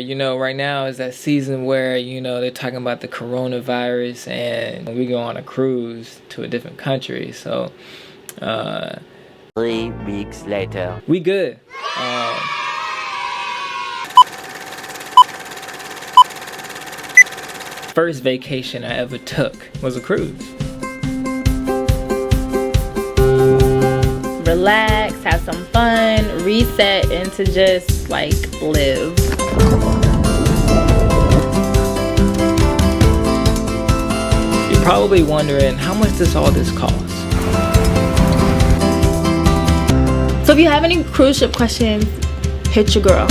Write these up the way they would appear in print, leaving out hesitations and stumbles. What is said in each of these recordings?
You know, right now is that season where, you know, they're talking about the coronavirus and we go on a cruise to a different country. So, 3 weeks later. we good. First vacation I ever took was a cruise. Relax, have some fun, reset into just like live. You're probably wondering, how much does all this cost? So if you have any cruise ship questions, hit your girl.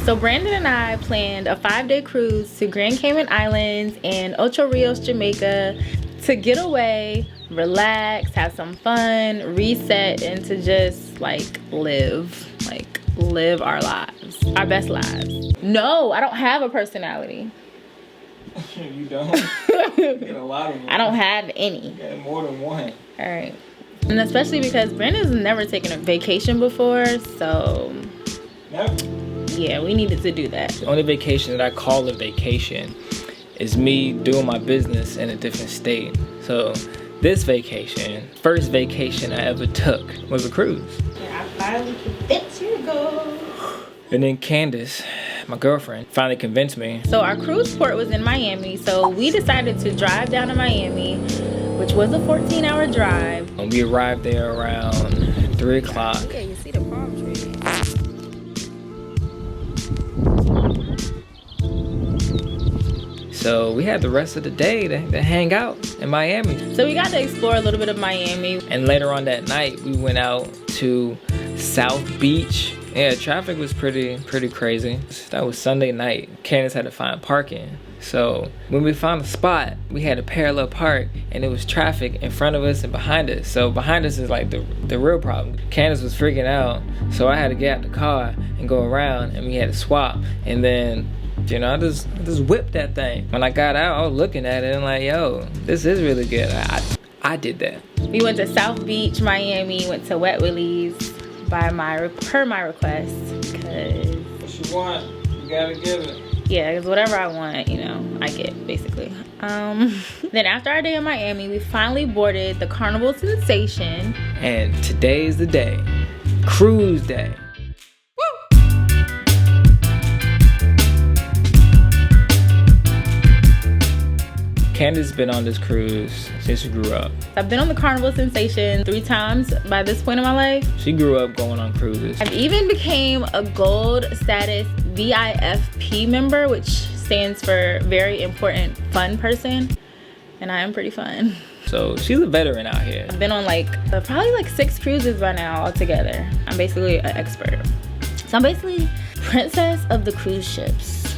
So Brandon and I planned a 5-day cruise to Grand Cayman Islands and Ocho, Rios, Jamaica to get away, relax, have some fun, reset into just like live our lives, our best lives. No, I don't have a personality. You don't? You got a lot of them. I don't have any. You got more than one. All right. And especially because Brandon's never taken a vacation before, so Never. yeah, we needed to do that. The only vacation that I call a vacation is me doing my business in a different state. So this vacation, first vacation I ever took was a cruise. And I finally convinced you to go. And then Candace, my girlfriend, finally convinced me. So our cruise port was in Miami, so we decided to drive down to Miami, which was a 14-hour drive. And we arrived there around 3 o'clock. Yeah, you see the palm trees. So we had the rest of the day to hang out in Miami. So we got to explore a little bit of Miami. And later on that night, we went out to South Beach. Yeah, traffic was pretty crazy. That was Sunday night. Candace had to find parking. So when we found a spot, we had a parallel park and it was traffic in front of us and behind us. So behind us is like the real problem. Candace was freaking out. So I had to get out the car and go around and we had to swap. And then, you know, I just whipped that thing. When I got out, I was looking at it and like, yo, this is really good. I did that. We went to South Beach, Miami, went to Wet Willie's per my request. Cause What you want, you gotta give it. yeah, because whatever I want, you know, I get basically. Then after our day in Miami, we finally boarded the Carnival Sensation. And today's the day. Cruise day. Candace been on this cruise since she grew up. I've been on the Carnival Sensation 3 times by this point in my life. She grew up going on cruises. I've even became a gold status VIFP member, which stands for very important fun person. And I am pretty fun. So she's a veteran out here. I've been on probably 6 cruises by now altogether. I'm basically an expert. So I'm basically princess of the cruise ships.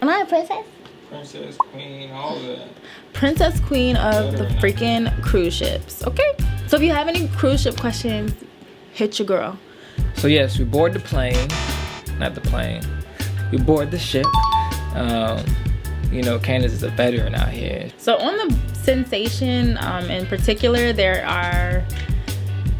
Am I a princess? Princess, queen, all of that. Princess queen of the freaking cruise ships. Okay. So if you have any cruise ship questions, hit your girl. So yes, we board the plane. Not the plane. We board the ship. You know, Candace is a veteran out here. So on the Sensation, in particular, there are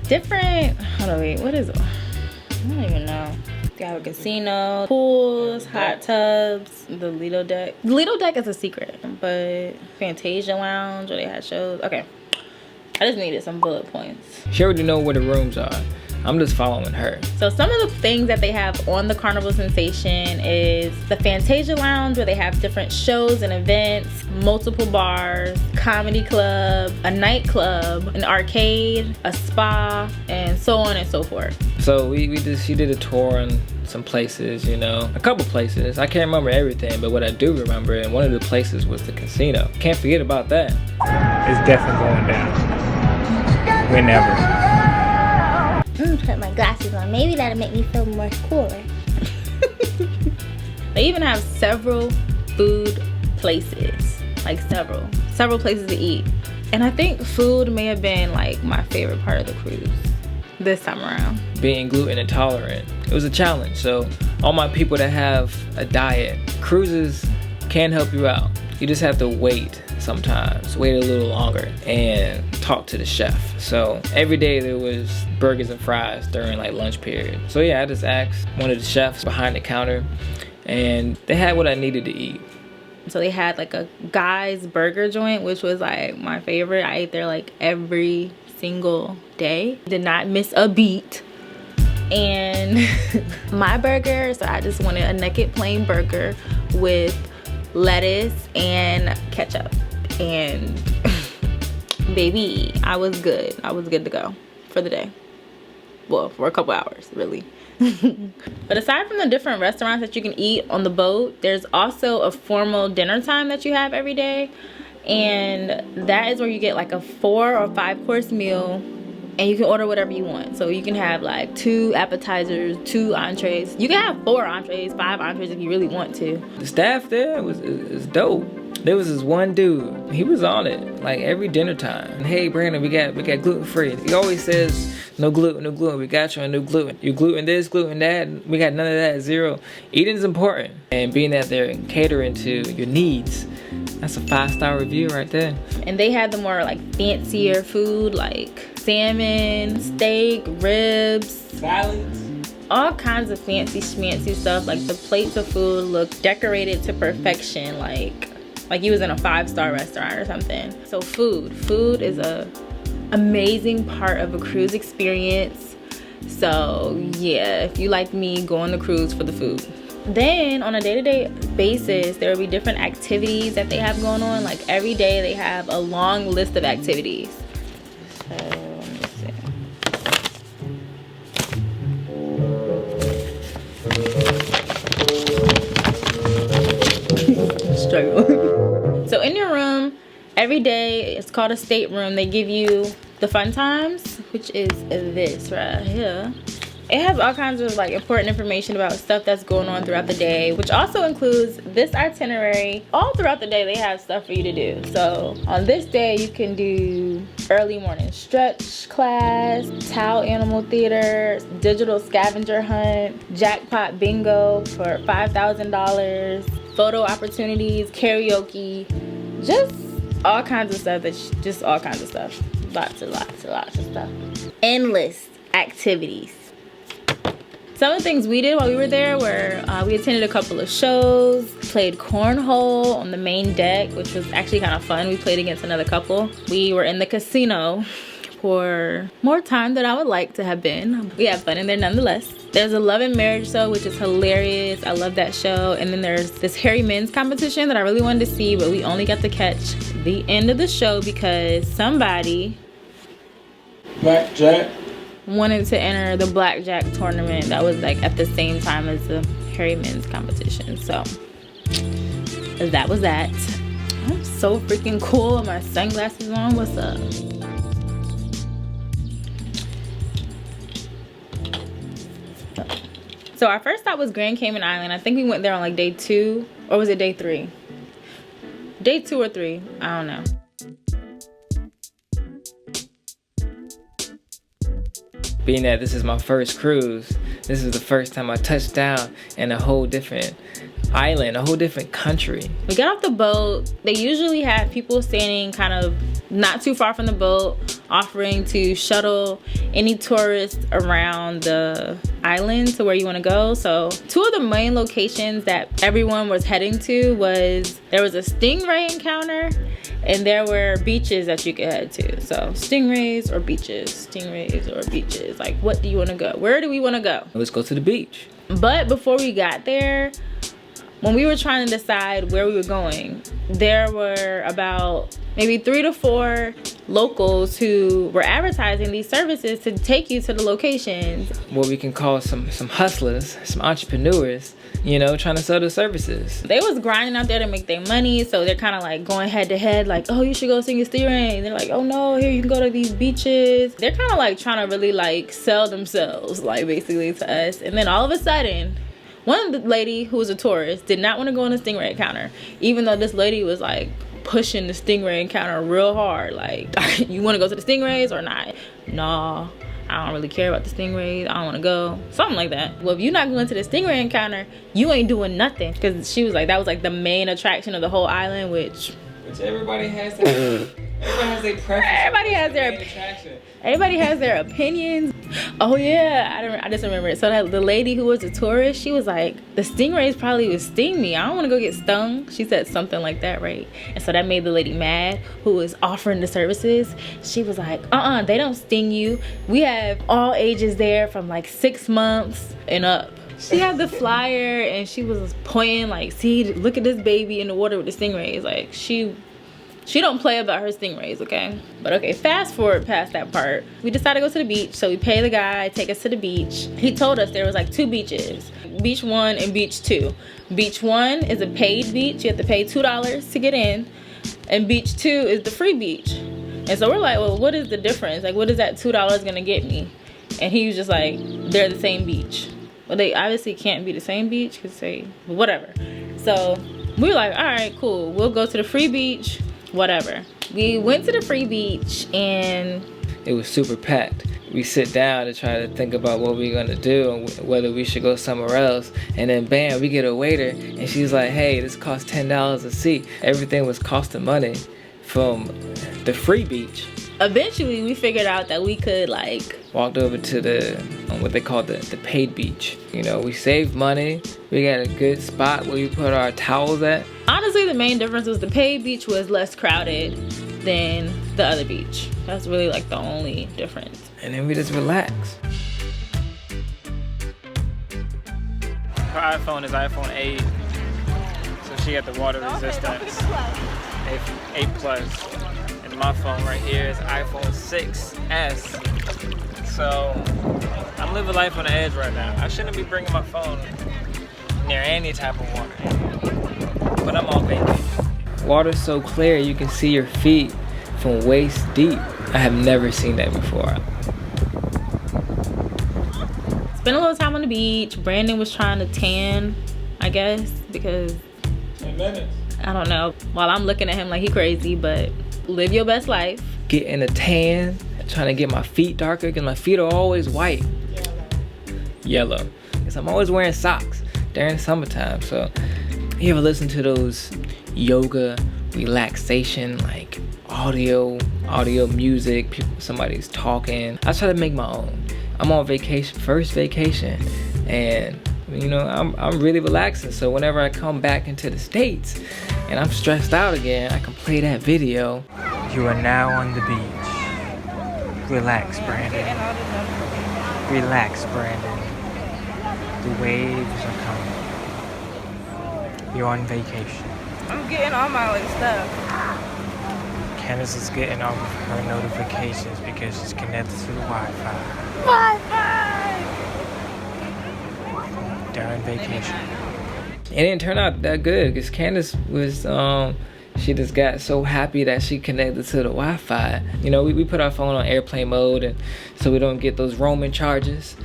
different, hold on, wait, what is it? I don't even know. You have a casino, pools, hot tubs, the Lido deck. The Lido deck is a secret, but Fantasia Lounge, where they had shows. Okay, I just needed some bullet points. She already know where the rooms are. I'm just following her. So some of the things that they have on the Carnival Sensation is the Fantasia Lounge, where they have different shows and events, multiple bars, comedy club, a nightclub, an arcade, a spa, and so on and so forth. So she did a tour on some places, you know, a couple places. I can't remember everything, but what I do remember, and one of the places was the casino. Can't forget about that. It's definitely going down. Whenever. I'm gonna put my glasses on. Maybe that'll make me feel more cooler. They even have several food places, like several places to eat. And I think food may have been like my favorite part of the cruise this time around. Being gluten intolerant, it was a challenge. So all my people that have a diet, cruises can help you out. You just have to wait sometimes, wait a little longer, and talk to the chef. So every day there was burgers and fries during like lunch period. So yeah, I just asked one of the chefs behind the counter, and they had what I needed to eat. So they had like a guy's burger joint, which was like my favorite. I ate there like every single day. Did not miss a beat. And my burger, so I just wanted a naked plain burger with lettuce and ketchup. And baby, I was good. I was good to go for the day. Well, for a couple hours, really. But aside from the different restaurants that you can eat on the boat, there's also a formal dinner time that you have every day, and that is where you get like a 4 or 5 course meal, and you can order whatever you want. So you can have like 2 appetizers, 2 entrees. You can have 4 entrees, 5 entrees if you really want to. The staff there was dope. There was this one dude, he was on it like every dinner time. Hey Brandon, we got gluten free. He always says no gluten, no gluten. We got you on no gluten. You gluten this, gluten that. We got none of that, 0. Eating is important, and being that they're catering to your needs, that's a 5-star review right there. And they had the more like fancier food, like salmon, steak, ribs, Salads, all kinds of fancy schmancy stuff. Like the plates of food looked decorated to perfection, like you was in a 5-star restaurant or something. So food is a amazing part of a cruise experience. So yeah, if you like me, go on the cruise for the food. Then on a day-to-day basis, there will be different activities that they have going on. Like every day they have a long list of activities. So let me see. Struggle. So in your room, every day, it's called a stateroom. They give you the fun times, which is this right here. It has all kinds of like important information about stuff that's going on throughout the day, which also includes this itinerary. All throughout the day, they have stuff for you to do. So on this day, you can do early morning stretch class, towel animal theater, digital scavenger hunt, jackpot bingo for $5,000, photo opportunities, karaoke, just all kinds of stuff. Just all kinds of stuff. Lots and lots and lots of stuff. Endless activities. Some of the things we did while we were there were we attended a couple of shows, played cornhole on the main deck, which was actually kind of fun. We played against another couple. We were in the casino for more time than I would like to have been. We had fun in there nonetheless. There's a love and marriage show, which is hilarious. I love that show. And then there's this hairy men's competition that I really wanted to see, but we only got to catch the end of the show because somebody blackjack wanted to enter the blackjack tournament that was like at the same time as the hairy men's competition. So that was that. I'm so freaking cool with my sunglasses on. What's up? So our first stop was Grand Cayman Island. I think we went there on like day 2, or was it day 3? Day 2 or 3, I don't know. Being that this is my first cruise, this is the first time I touched down in a whole different island, a whole different country. We got off the boat. They usually have people standing kind of not too far from the boat, offering to shuttle any tourists around the island to where you want to go. So 2 of the main locations that everyone was heading to there was a stingray encounter, and there were beaches that you could head to. So stingrays or beaches, like what do you want to go? Where do we want to go? Let's go to the beach. But before we got there, when we were trying to decide where we were going, there were about maybe 3 to 4 locals who were advertising these services to take you to the locations. What we can call some hustlers, some entrepreneurs, you know, trying to sell the services. They was grinding out there to make their money, so they're kind of like going head to head, like, oh, you should go sing a stingray. They're like, oh no, here you can go to these beaches. They're kind of like trying to really like sell themselves, like basically to us. And then all of a sudden, one of the lady who was a tourist did not want to go on the stingray encounter, even though this lady was like pushing the stingray encounter real hard. Like, you want to go to the stingrays or not? Nah, I don't really care about the stingrays. I don't want to go. Something like that. Well, if you're not going to the stingray encounter, you ain't doing nothing. Because she was like, that was like the main attraction of the whole island, which Which everybody has their preference. Everybody has their opinions. Oh yeah, I just remember it. So that the lady who was a tourist, she was like, the stingrays probably would sting me. I don't want to go get stung. She said something like that, right? And so that made the lady mad who was offering the services. She was like, they don't sting you. We have all ages there from like 6 months and up. She had the flyer and she was pointing like, see, look at this baby in the water with the stingrays. Like she don't play about her stingrays, okay? But okay, fast forward past that part. We decided to go to the beach, so we pay the guy, take us to the beach. He told us there was like 2 beaches, beach 1 and beach 2. Beach 1 is a paid beach. You have to pay $2 to get in. And beach 2 is the free beach. And so we're like, well, what is the difference? Like, what is that $2 gonna get me? And he was just like, they're the same beach. Well, they obviously can't be the same beach because they, whatever. So we were like, all right, cool. We'll go to the free beach, whatever. We went to the free beach and it was super packed. We sit down to try to think about what we're gonna do and whether we should go somewhere else. And then bam, we get a waiter and she's like, hey, this costs $10 a seat. Everything was costing money from the free beach. Eventually we figured out that we could like walked over to the what they call the paid beach. You know, we saved money. We got a good spot where we put our towels at. Honestly, the main difference was the paid beach was less crowded than the other beach. That's really like the only difference. And then we just relax. Her iPhone is iPhone 8, so she had the water resistance 8 Plus. And my phone right here is iPhone 6s. So I'm living life on the edge right now. I shouldn't be bringing my phone near any type of water, but I'm on vacation. Water's so clear you can see your feet from waist deep. I have never seen that before. Spent a little time on the beach. Brandon was trying to tan, I guess, because 10 minutes. I don't know. While I'm looking at him like he crazy, but live your best life. Getting a tan, trying to get my feet darker because my feet are always white. Yellow. Because I'm always wearing socks during the summertime. So you ever listen to those yoga relaxation like audio music, somebody's talking? I try to make my own. I'm on vacation, first vacation, and you know, I'm really relaxing. So whenever I come back into the States and I'm stressed out again, I can play that video. You are now on the beach. Relax, Brandon. Relax, Brandon. The waves are coming. You're on vacation. I'm getting all my like stuff. Candace is getting all of her notifications because she's connected to the Wi-Fi. During vacation. It didn't turn out that good because Candace was she just got so happy that she connected to the Wi-Fi. You know, we put our phone on airplane mode and so we don't get those roaming charges.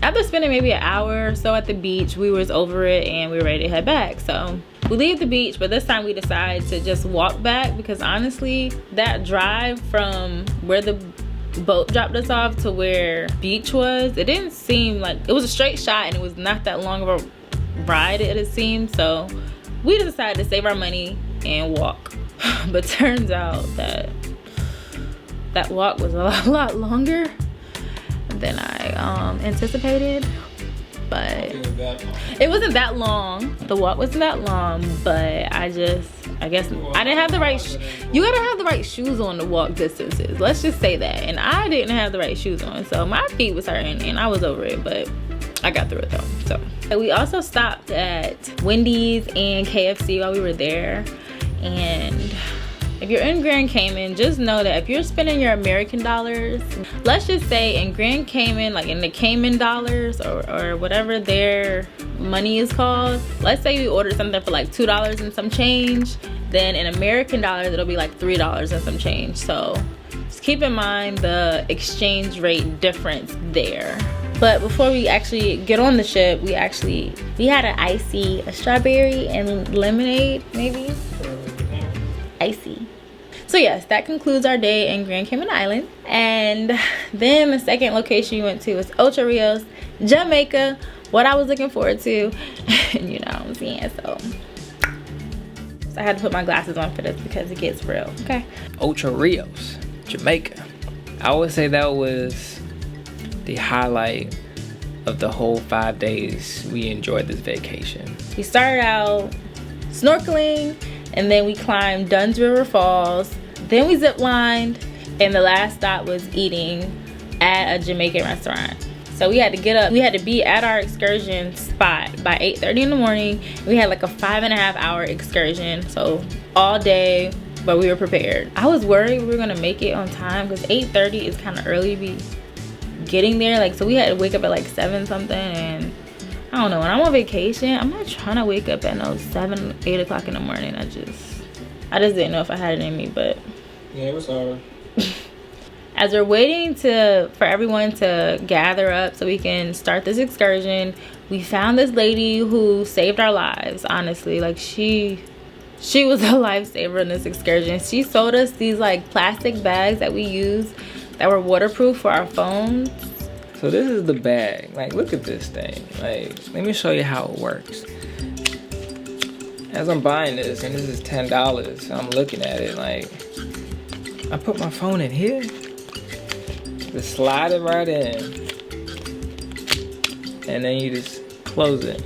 After spending maybe an hour or so at the beach, we was over it and we were ready to head back. So we leave the beach, but this time we decide to just walk back because honestly, that drive from where the boat dropped us off to where beach was, it didn't seem like it was a straight shot and it was not that long of a ride it seemed. So we decided to save our money and walk. But turns out that that walk was a lot longer than I anticipated. But it wasn't that long. The walk wasn't that long, but I guess I didn't have the right you gotta have the right shoes on to walk distances, let's just say that. And I didn't have the right shoes on, so my feet was hurting and I was over it, but I got through it though. So we also stopped at Wendy's and KFC while we were there. And if you're in Grand Cayman, just know that if you're spending your American dollars, let's just say in Grand Cayman, like in the Cayman dollars or whatever their money is called, let's say you ordered something for like $2 and some change, then in American dollars, it'll be like $3 and some change. So just keep in mind the exchange rate difference there. But before we actually get on the ship, we had an icy, a strawberry and lemonade, maybe? Icy. So yes, that concludes our day in Grand Cayman Island. And then the second location we went to was Ocho Rios, Jamaica, what I was looking forward to. And you know what I'm saying, so I had to put my glasses on for this because it gets real. Okay. Ocho Rios, Jamaica. I would say that was the highlight of the whole 5 days we enjoyed this vacation. We started out snorkeling, and then we climbed Dunn's River Falls. Then we zip lined, and the last stop was eating at a Jamaican restaurant. So we had to get up. We had to be at our excursion spot by 8:30 in the morning. We had like a 5.5-hour excursion, so all day, but we were prepared. I was worried we were gonna make it on time because 8:30 is kind of early to be getting there. Like, so we had to wake up at like 7 something, and I don't know, when I'm on vacation, I'm not trying to wake up at no 7, 8 o'clock in the morning. I just didn't know if I had it in me, but. Yeah, it was hard. As we're waiting for everyone to gather up so we can start this excursion, we found this lady who saved our lives, honestly. Like, she was a lifesaver in this excursion. She sold us these like plastic bags that we use that were waterproof for our phones. So this is the bag. Like, look at this thing. Like, let me show you how it works. As I'm buying this, and this is $10, I'm looking at it like, I put my phone in here. Just slide it right in, and then you just close it.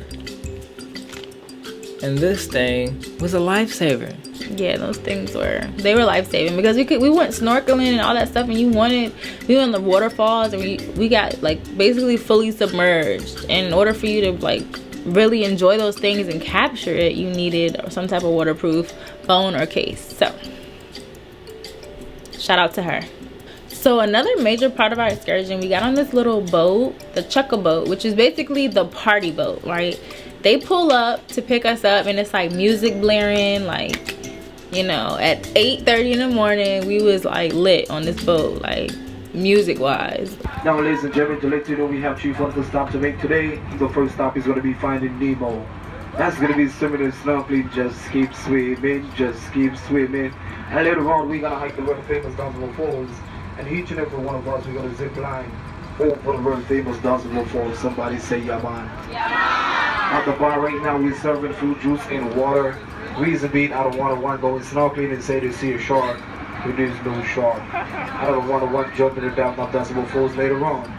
And this thing was a lifesaver. Yeah, those things were life-saving because we went snorkeling and all that stuff, and we went in the waterfalls, and we got like basically fully submerged. And in order for you to like really enjoy those things and capture it, you needed some type of waterproof phone or case. So shout out to her. So another major part of our excursion, we got on this little boat, the Chucka boat, which is basically the party boat, right? They pull up to pick us up, and it's like music blaring, like, you know, at 8:30 in the morning, we was like lit on this boat, like music wise. Now, ladies and gentlemen, to let you know, we have 2 wonderful stops to make today. The first stop is going to be Finding Nemo. That's going to be similar to snorkeling, just keep swimming, just keep swimming. And later on, we're going to hike the world famous Dunsmore Falls. And each and every one of us, we're going to zip line over the world famous Dunsmore Falls. Somebody say, yeah, man. Yeah. At the bar right now, we're serving fruit juice and water. Reason being, I don't want to going snorkeling and say they see a shark. But there's no shark. I don't want to jumping it down my Dunsmore Falls later on.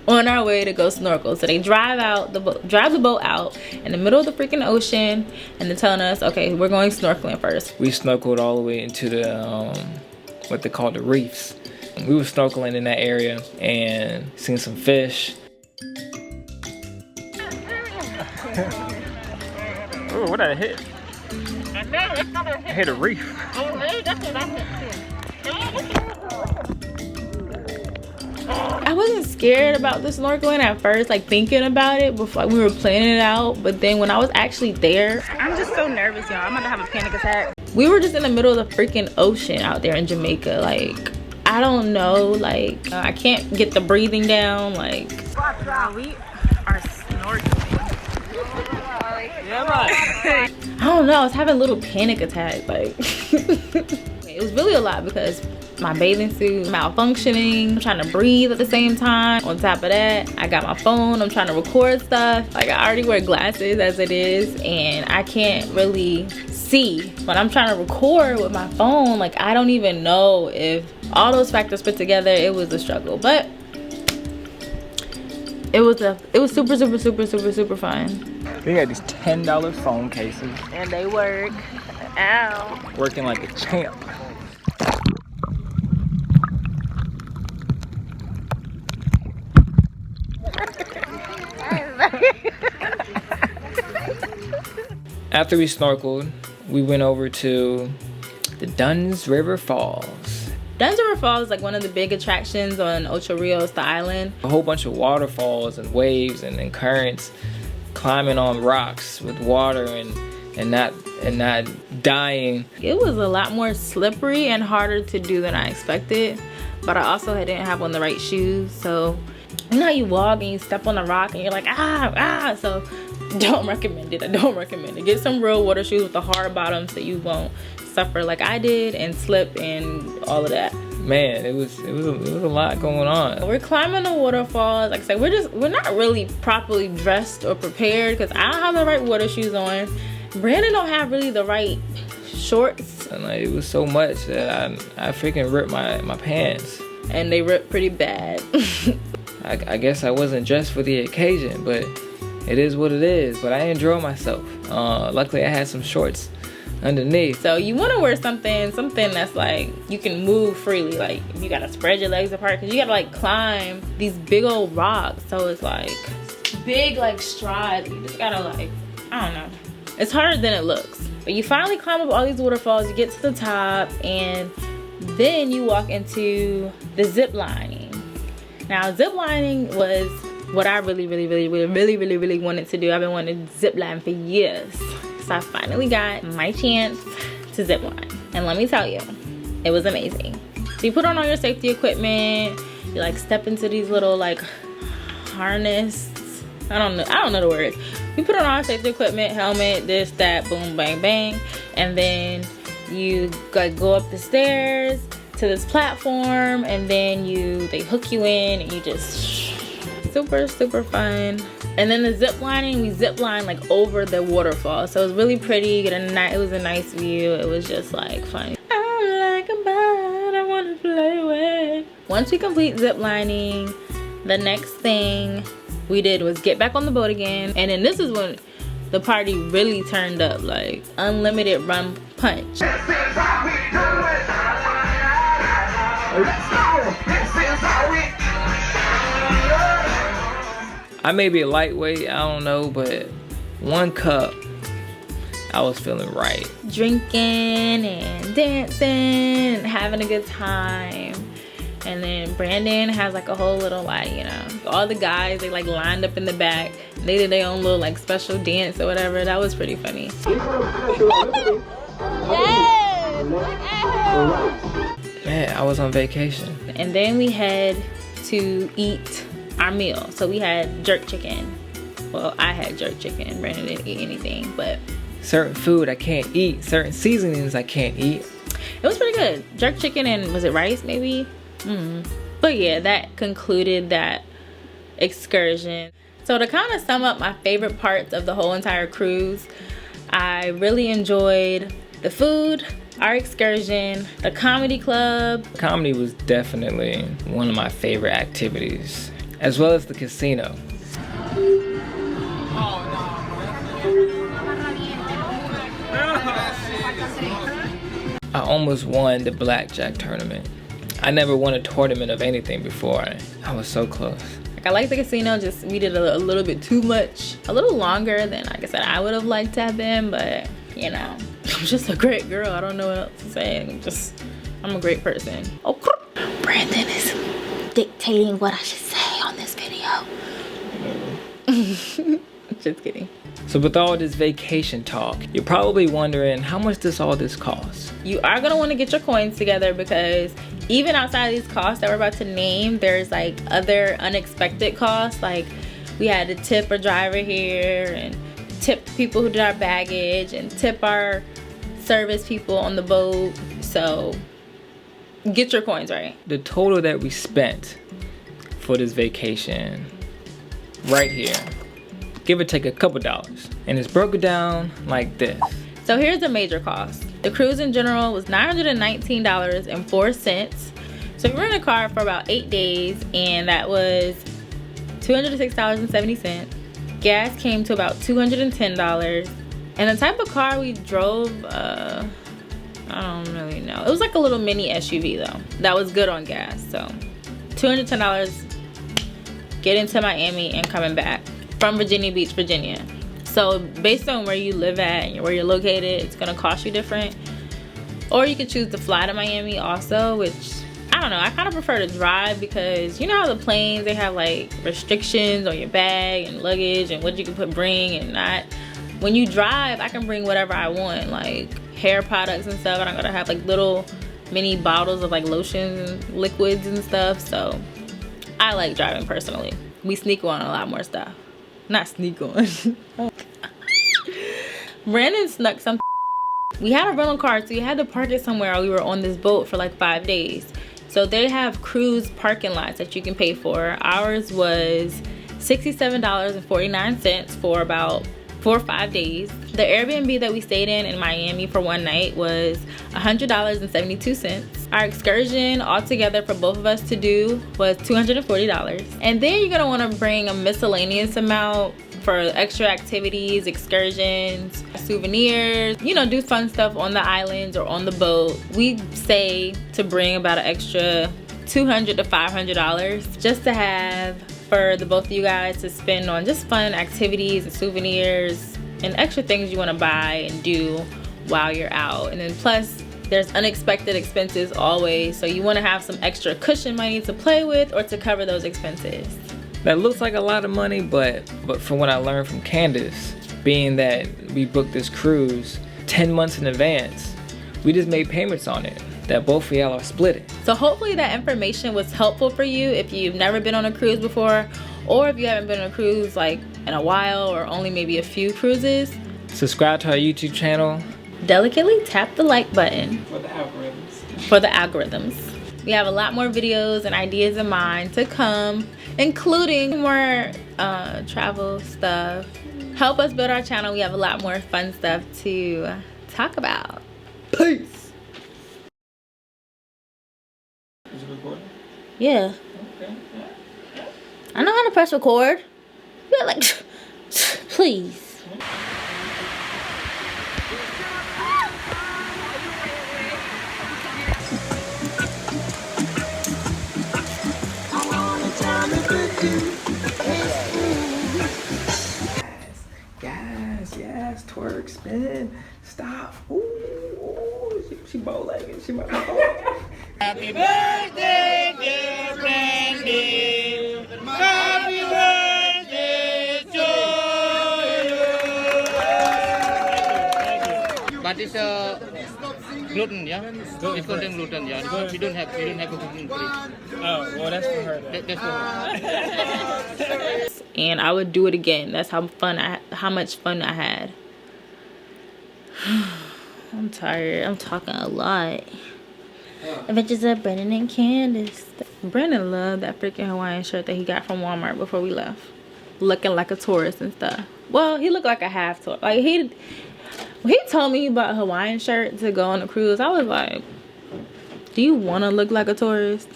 On our way to go snorkel, so they drive the boat out in the middle of the freaking ocean, and they're telling us, okay, we're going snorkeling first. We snorkeled all the way into the what they call the reefs. We were snorkeling in that area and seen some fish. Oh, what did I hit? I hit a reef. I wasn't scared about the snorkeling at first, like thinking about it before, like, we were planning it out. But then when I was actually there, I'm just so nervous, y'all. I'm about to have a panic attack. We were just in the middle of the freaking ocean out there in Jamaica. Like, I don't know, like, I can't get the breathing down. Like, we are snorkeling. Yeah, right. I don't know, I was having a little panic attack. Like, it was really a lot because my bathing suit malfunctioning, I'm trying to breathe at the same time. On top of that, I got my phone, I'm trying to record stuff. Like, I already wear glasses as it is, and I can't really see when I'm trying to record with my phone. Like, I don't even know if all those factors put together, it was a struggle. But it was super fun. We got these $10 phone cases. And they work. Ow. Working like a champ. After we snorkeled, we went over to the Dunn's River Falls. Dunn's River Falls is like one of the big attractions on Ocho Rios, the island. A whole bunch of waterfalls and waves and currents, climbing on rocks with water and not dying. It was a lot more slippery and harder to do than I expected, but I also didn't have on the right shoes. So you know how you walk and you step on a rock and you're like, ah. So don't recommend it. I don't recommend it. Get some real water shoes with the hard bottoms so you won't suffer like I did and slip and all of that. Man, it was a lot going on. We're climbing the waterfalls. Like I said, we're not really properly dressed or prepared because I don't have the right water shoes on. Brandon don't have really the right shorts. And like, it was so much that I freaking ripped my pants. And they ripped pretty bad. I guess I wasn't dressed for the occasion, but it is what it is. But I enjoyed myself. Luckily I had some shorts underneath. So you want to wear something that's like you can move freely. Like you gotta spread your legs apart because you gotta like climb these big old rocks. So it's like big like strides. You just gotta like, I don't know. It's harder than it looks. But you finally climb up all these waterfalls. You get to the top and then you walk into the zip lining. Now zip lining was what I really wanted to do. I've been wanting to zip line for years. So I finally got my chance to zip line. And let me tell you, it was amazing. So you put on all your safety equipment, you like step into these little like harness. I don't know the words. You put on all safety equipment, helmet, this, that, boom, bang, bang. And then you like go up the stairs to this platform and then they hook you in and you just super fun. And then the zip lining, we zip line like over the waterfall, so it was really pretty. It was a nice view. It was just like fun. I'm like a bird I want to play with. Once we complete zip lining, the next thing we did was get back on the boat again, and then this is when the party really turned up. Like unlimited rum punch. I may be a lightweight, I don't know, but 1 cup, I was feeling right. Drinking and dancing and having a good time. And then Brandon has like a whole little like, you know, all the guys, they like lined up in the back. They did their own little like special dance or whatever. That was pretty funny. Man, I was on vacation. And then we had to eat our meal. So we had jerk chicken. Well, I had jerk chicken. Brandon didn't eat anything, but certain food I can't eat, certain seasonings I can't eat. It was pretty good. Jerk chicken and was it rice maybe? But yeah, that concluded that excursion. So to kind of sum up my favorite parts of the whole entire cruise, I really enjoyed the food, our excursion, the comedy club. Comedy was definitely one of my favorite activities, as well as the casino. I almost won the blackjack tournament. I never won a tournament of anything before. I was so close. Like I like the casino, just we did a little bit too much, a little longer than, like I said, I would have liked to have been, but you know, I'm just a great girl. I don't know what else to say. I'm a great person. Oh, Brandon is dictating what I should say on this video. Just kidding. So with all this vacation talk, you're probably wondering how much does all this cost? You are gonna want to get your coins together because even outside of these costs that we're about to name, there's like other unexpected costs. Like we had to tip a driver here and tip people who did our baggage and tip our service people on the boat. So get your coins right. The total that we spent for this vacation right here, give or take a couple dollars, and it's broken down like this. So here's the major cost. The cruise in general was $919.04. So we were in a car for about 8 days, and that was $206.70. Gas came to about $210. And the type of car we drove, I don't really know. It was like a little mini SUV though. That was good on gas. So $210 getting to Miami and coming back from Virginia Beach, Virginia. So based on where you live at and where you're located, it's gonna cost you different. Or you could choose to fly to Miami also, which I don't know, I kind of prefer to drive because you know how the planes, they have like restrictions on your bag and luggage and what you can bring and not. When you drive, I can bring whatever I want, like hair products and stuff. And I'm gonna have like little mini bottles of like lotions and liquids and stuff. So I like driving personally. We sneak on a lot more stuff. Not sneak on. Brandon snuck some. We had a rental car, so we had to park it somewhere. We were on this boat for like 5 days. So they have cruise parking lots that you can pay for. Ours was $67.49 for about for 5 days. The Airbnb that we stayed in Miami for one night was $100.72. Our excursion altogether for both of us to do was $240. And then you're gonna wanna bring a miscellaneous amount for extra activities, excursions, souvenirs, you know, do fun stuff on the islands or on the boat. We say to bring about an extra $200 to $500 just to have for the both of you guys to spend on just fun activities and souvenirs and extra things you want to buy and do while you're out. And then plus there's unexpected expenses always, so you want to have some extra cushion money to play with or to cover those expenses. That looks like a lot of money, but from what I learned from Candace, being that we booked this cruise 10 months in advance, we just made payments on it that both of y'all are splitting. So hopefully that information was helpful for you if you've never been on a cruise before, or if you haven't been on a cruise like in a while or only maybe a few cruises. Subscribe to our YouTube channel. Delicately tap the like button. For the algorithms. For the algorithms. We have a lot more videos and ideas in mind to come, including more travel stuff. Help us build our channel. We have a lot more fun stuff to talk about. Peace. Is it recording? Yeah. Okay. I know how to press record. Yeah, like, please. Yes, twerk, spin, stop. Ooh, she bow-legged, she might be Happy birthday, dear Brandy. Happy birthday to you. But it's gluten, yeah? It's contain gluten, yeah. We don't have gluten free. Oh, well, that's for her. That's for her. And I would do it again. That's how much fun I had. I'm tired. I'm talking a lot. Adventures of Brandon and Candace. Brandon loved that freaking Hawaiian shirt that he got from Walmart before we left. Looking like a tourist and stuff. Well, he looked like a half tourist. Like he told me he bought a Hawaiian shirt to go on a cruise. I was like, do you want to look like a tourist?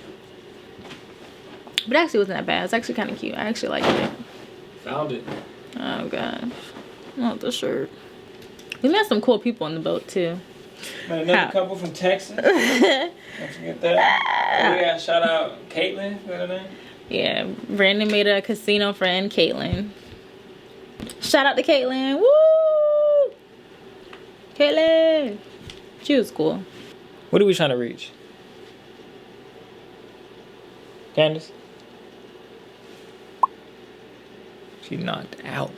But actually it wasn't that bad. It's actually kind of cute. I actually liked it. Found it. Oh gosh. Not the shirt. We met some cool people on the boat too. Met another couple from Texas. Don't forget that. Oh, yeah, shout out Caitlin. Is that her name? Yeah, Brandon made a casino friend, Caitlin. Shout out to Caitlin. Woo! Caitlin. She was cool. What are we trying to reach? Candace? She knocked out.